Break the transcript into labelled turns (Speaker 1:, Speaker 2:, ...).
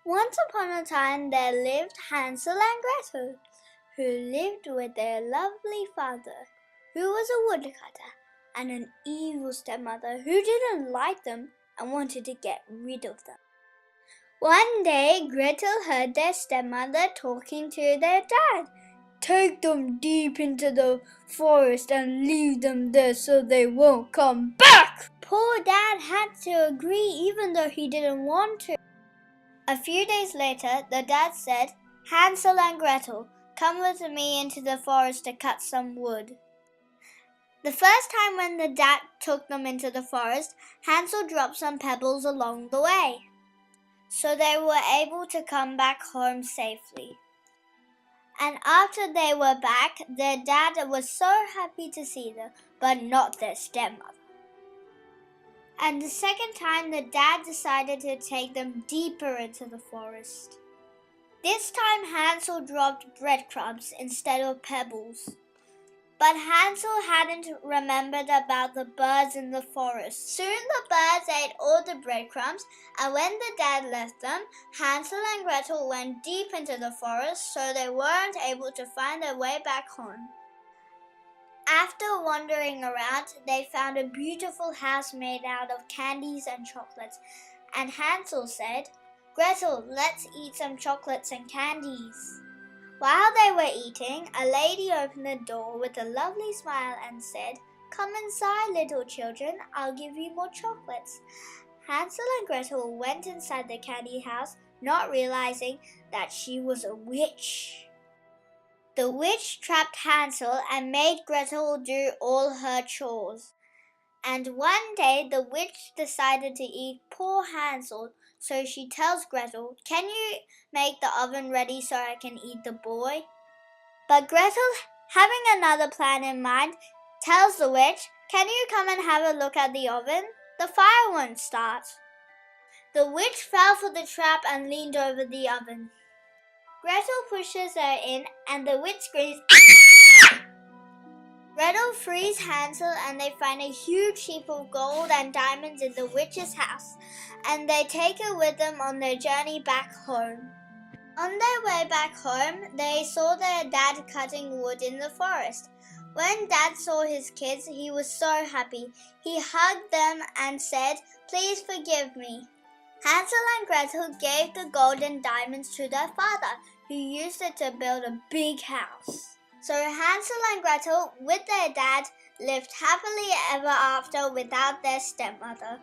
Speaker 1: Once upon a time there lived Hansel and Gretel, who lived with their lovely father, who was a woodcutter, and an evil stepmother who didn't like them and wanted to get rid of them. One day Gretel heard their stepmother talking to their dad. "Take them deep into the forest and leave them there so they won't come back." Poor Dad had to agree even though he didn't want to. A few days later, the dad said, "Hansel and Gretel, come with me into the forest to cut some wood." The first time when the dad took them into the forest, Hansel dropped some pebbles along the way, so they were able to come back home safely. And after they were back, their dad was so happy to see them, but not their stepmother. And the second time, the dad decided to take them deeper into the forest. This time, Hansel dropped breadcrumbs instead of pebbles. But Hansel hadn't remembered about the birds in the forest. Soon the birds ate all the breadcrumbs, and when the dad left them, Hansel and Gretel went deep into the forest so they weren't able to find their way back home. After wandering around, they found a beautiful house made out of candies and chocolates, and Hansel said, "Gretel, let's eat some chocolates and candies." While they were eating, a lady opened the door with a lovely smile and said, "Come inside, little children, I'll give you more chocolates." Hansel and Gretel went inside the candy house, not realizing that she was a witch. The witch trapped Hansel and made Gretel do all her chores. And one day the witch decided to eat poor Hansel, so she tells Gretel, "Can you make the oven ready so I can eat the boy?" But Gretel, having another plan in mind, tells the witch, "Can you come and have a look at the oven? The fire won't start." The witch fell for the trap and leaned over the oven. Gretel pushes her in and the witch screams, Gretel frees Hansel and they find a huge heap of gold and diamonds in the witch's house, and they take it with them on their journey back home. On their way back home, they saw their dad cutting wood in the forest. When Dad saw his kids, he was so happy. He hugged them and said, "Please forgive me." Hansel and Gretel gave the gold and diamonds to their father, who used it to build a big house. So Hansel and Gretel, with their dad, lived happily ever after without their stepmother.